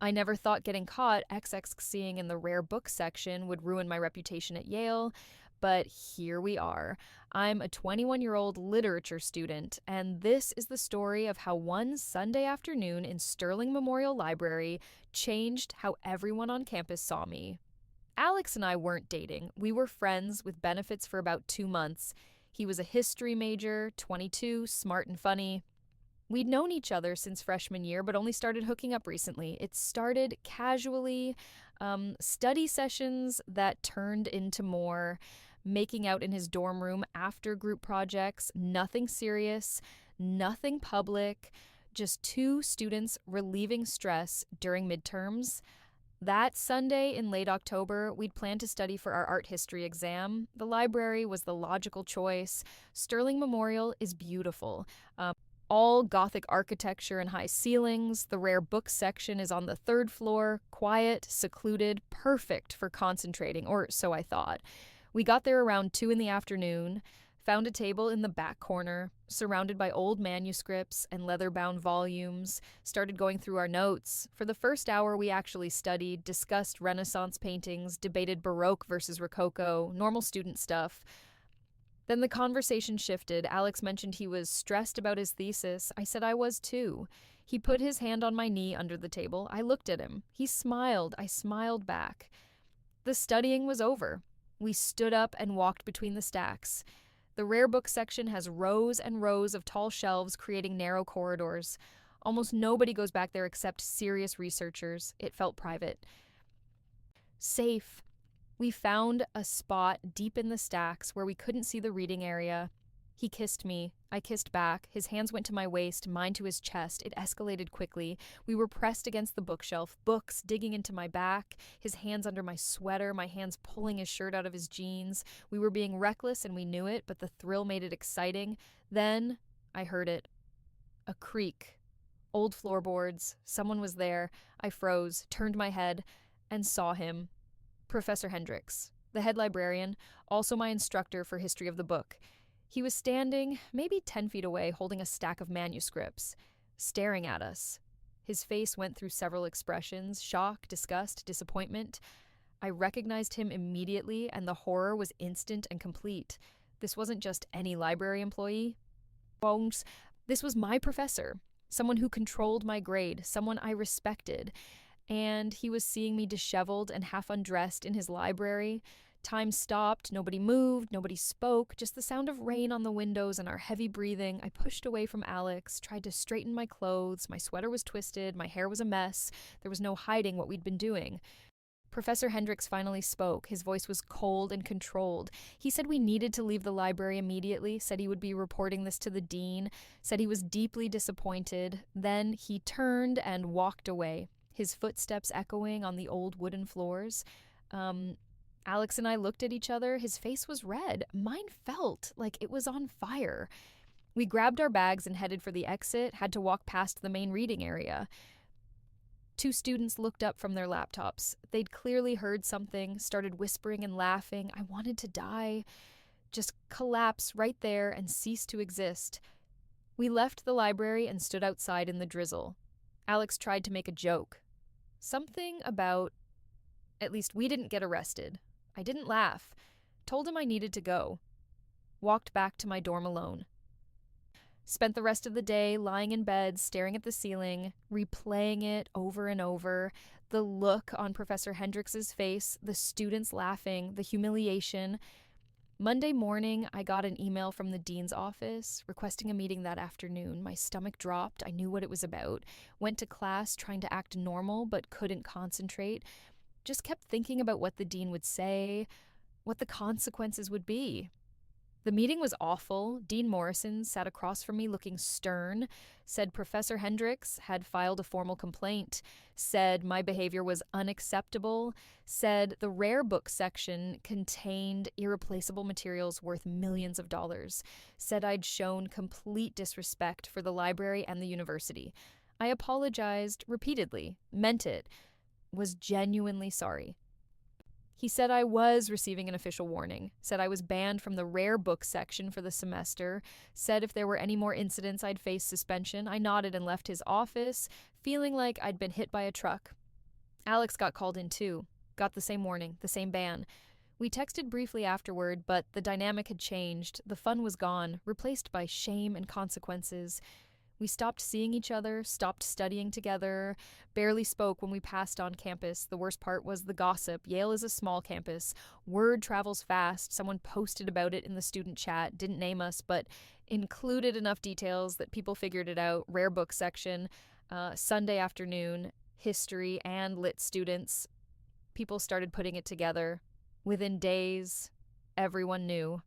I never thought getting caught XXXing in the rare book section would ruin my reputation at Yale, but here we are. I'm a 21-year-old literature student, and this is the story of how one Sunday afternoon in Sterling Memorial Library changed how everyone on campus saw me. Alex and I weren't dating. We were friends with benefits for about 2 months. He was a history major, 22, smart and funny. We'd known each other since freshman year, but only started hooking up recently. It started casually, study sessions that turned into more making out in his dorm room after group projects, nothing serious, nothing public, just two students relieving stress during midterms. That Sunday in late October, we'd planned to study for our art history exam. The library was the logical choice. Sterling Memorial is beautiful. All Gothic architecture and high ceilings. The rare book section is on the third floor, quiet, secluded, perfect for concentrating, or so I thought. We got there around 2 in the afternoon, found a table in the back corner, surrounded by old manuscripts and leather-bound volumes, started going through our notes. For the first hour, we actually studied, discussed Renaissance paintings, debated Baroque versus Rococo, normal student stuff. Then the conversation shifted. Alex mentioned he was stressed about his thesis. I said I was too. He put his hand on my knee under the table. I looked at him. He smiled. I smiled back. The studying was over. We stood up and walked between the stacks. The rare book section has rows and rows of tall shelves creating narrow corridors. Almost nobody goes back there except serious researchers. It felt private. Safe. We found a spot deep in the stacks where we couldn't see the reading area. He kissed me. I kissed back. His hands went to my waist, mine to his chest. It escalated quickly. We were pressed against the bookshelf, books digging into my back, his hands under my sweater, my hands pulling his shirt out of his jeans. We were being reckless and we knew it, but the thrill made it exciting. Then I heard it. A creak. Old floorboards. Someone was there. I froze, turned my head, and saw him. Professor Hendricks, the head librarian, also my instructor for history of the book. He was standing, maybe 10 feet away, holding a stack of manuscripts, staring at us. His face went through several expressions: shock, disgust, disappointment. I recognized him immediately, and the horror was instant and complete. This wasn't just any library employee. This was my professor, someone who controlled my grade, someone I respected. And he was seeing me disheveled and half undressed in his library. Time stopped, nobody moved, nobody spoke, just the sound of rain on the windows and our heavy breathing. I pushed away from Alex, tried to straighten my clothes. My sweater was twisted, my hair was a mess. There was no hiding what we'd been doing. Professor Hendricks finally spoke. His voice was cold and controlled. He said we needed to leave the library immediately, said he would be reporting this to the dean, said he was deeply disappointed. Then he turned and walked away, his footsteps echoing on the old wooden floors. Alex and I looked at each other. His face was red. Mine felt like it was on fire. We grabbed our bags and headed for the exit, had to walk past the main reading area. Two students looked up from their laptops. They'd clearly heard something, started whispering and laughing. I wanted to die, just collapse right there and cease to exist. We left the library and stood outside in the drizzle. Alex tried to make a joke. Something about, at least we didn't get arrested. I didn't laugh. Told him I needed to go. Walked back to my dorm alone. Spent the rest of the day lying in bed, staring at the ceiling, replaying it over and over. The look on Professor Hendricks's face, the students laughing, the humiliation. Monday morning, I got an email from the dean's office requesting a meeting that afternoon. My stomach dropped. I knew what it was about. Went to class trying to act normal but couldn't concentrate. Just kept thinking about what the dean would say, what the consequences would be. The meeting was awful. Dean Morrison sat across from me looking stern, said Professor Hendricks had filed a formal complaint, said my behavior was unacceptable, said the rare book section contained irreplaceable materials worth millions of dollars, said I'd shown complete disrespect for the library and the university. I apologized repeatedly, meant it, was genuinely sorry. He said I was receiving an official warning, said I was banned from the rare book section for the semester, said if there were any more incidents I'd face suspension. I nodded and left his office, feeling like I'd been hit by a truck. Alex got called in too. Got the same warning, the same ban. We texted briefly afterward, but the dynamic had changed. The fun was gone, replaced by shame and consequences. We stopped seeing each other, stopped studying together, barely spoke when we passed on campus. The worst part was the gossip. Yale is a small campus. Word travels fast. Someone posted about it in the student chat, didn't name us, but included enough details that people figured it out. Rare book section, Sunday afternoon, history and lit students. People started putting it together. Within days, everyone knew.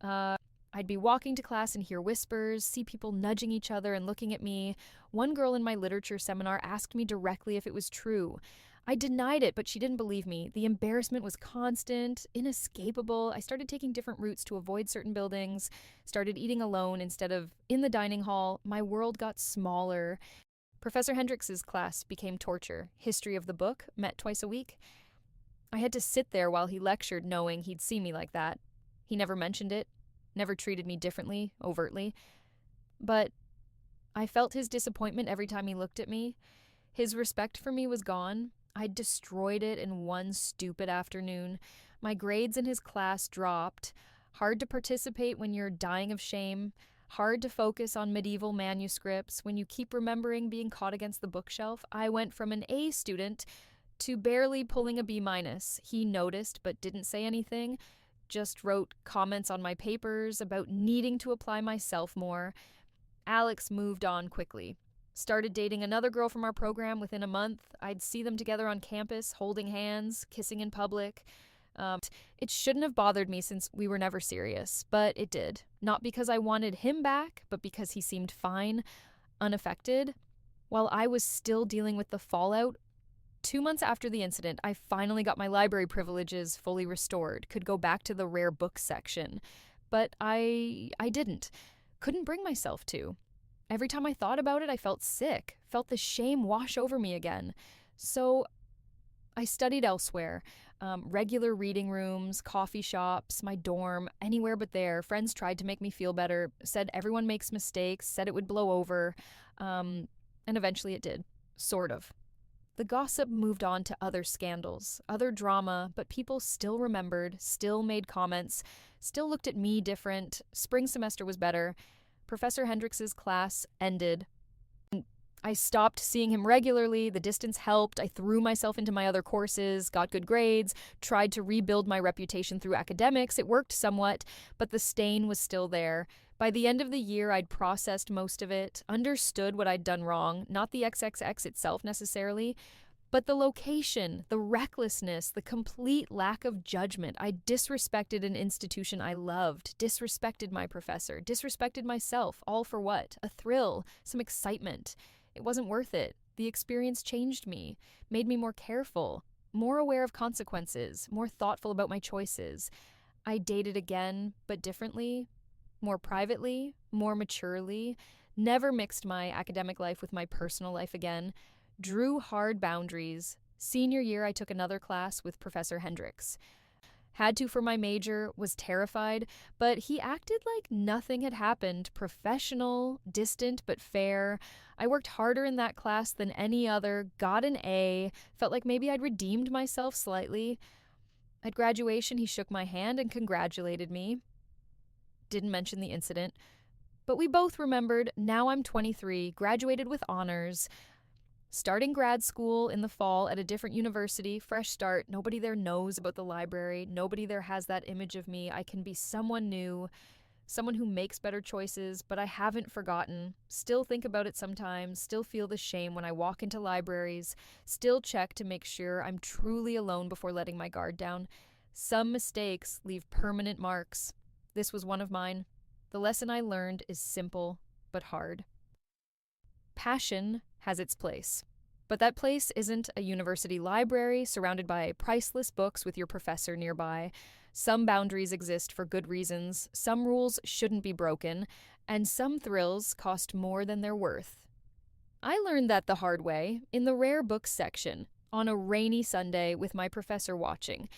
I'd be walking to class and hear whispers, see people nudging each other and looking at me. One girl in my literature seminar asked me directly if it was true. I denied it, but she didn't believe me. The embarrassment was constant, inescapable. I started taking different routes to avoid certain buildings, started eating alone instead of in the dining hall. My world got smaller. Professor Hendricks's class became torture. History of the book, met twice a week. I had to sit there while he lectured knowing he'd see me like that. He never mentioned it, never treated me differently, overtly. But I felt his disappointment every time he looked at me. His respect for me was gone. I'd destroyed it in one stupid afternoon. My grades in his class dropped. Hard to participate when you're dying of shame. Hard to focus on medieval manuscripts when you keep remembering being caught against the bookshelf. I went from an A student to barely pulling a B-. He noticed but didn't say anything, just wrote comments on my papers about needing to apply myself more. Alex moved on quickly. Started dating another girl from our program within a month. I'd see them together on campus, holding hands, kissing in public. It shouldn't have bothered me since we were never serious, but it did. Not because I wanted him back, but because he seemed fine, unaffected. While I was still dealing with the fallout, 2 months after the incident, I finally got my library privileges fully restored, could go back to the rare book section. But I didn't. Couldn't bring myself to. Every time I thought about it, I felt sick, felt the shame wash over me again. So I studied elsewhere. Regular reading rooms, coffee shops, my dorm, anywhere but there. Friends tried to make me feel better, said everyone makes mistakes, said it would blow over. And eventually it did. Sort of. The gossip moved on to other scandals, other drama, but people still remembered, still made comments, still looked at me different. Spring semester was better. Professor Hendricks's class ended. I stopped seeing him regularly, the distance helped, I threw myself into my other courses, got good grades, tried to rebuild my reputation through academics. It worked somewhat, but the stain was still there. By the end of the year, I'd processed most of it, understood what I'd done wrong, not the XXX itself necessarily, but the location, the recklessness, the complete lack of judgment. I disrespected an institution I loved, disrespected my professor, disrespected myself, all for what? A thrill, some excitement. It wasn't worth it. The experience changed me, made me more careful, more aware of consequences, more thoughtful about my choices. I dated again, but differently, more privately, more maturely, never mixed my academic life with my personal life again, drew hard boundaries. Senior year, I took another class with Professor Hendricks. Had to for my major, was terrified, but he acted like nothing had happened. Professional, distant, but fair. I worked harder in that class than any other, got an A, felt like maybe I'd redeemed myself slightly. At graduation, he shook my hand and congratulated me. Didn't mention the incident. But we both remembered, now I'm 23, graduated with honors. Starting grad school in the fall at a different university, fresh start, nobody there knows about the library, nobody there has that image of me. I can be someone new, someone who makes better choices, but I haven't forgotten. Still think about it sometimes, still feel the shame when I walk into libraries, still check to make sure I'm truly alone before letting my guard down. Some mistakes leave permanent marks. This was one of mine. The lesson I learned is simple but hard. Passion has its place. But that place isn't a university library surrounded by priceless books with your professor nearby. Some boundaries exist for good reasons, some rules shouldn't be broken, and some thrills cost more than they're worth. I learned that the hard way, in the rare books section, on a rainy Sunday with my professor watching.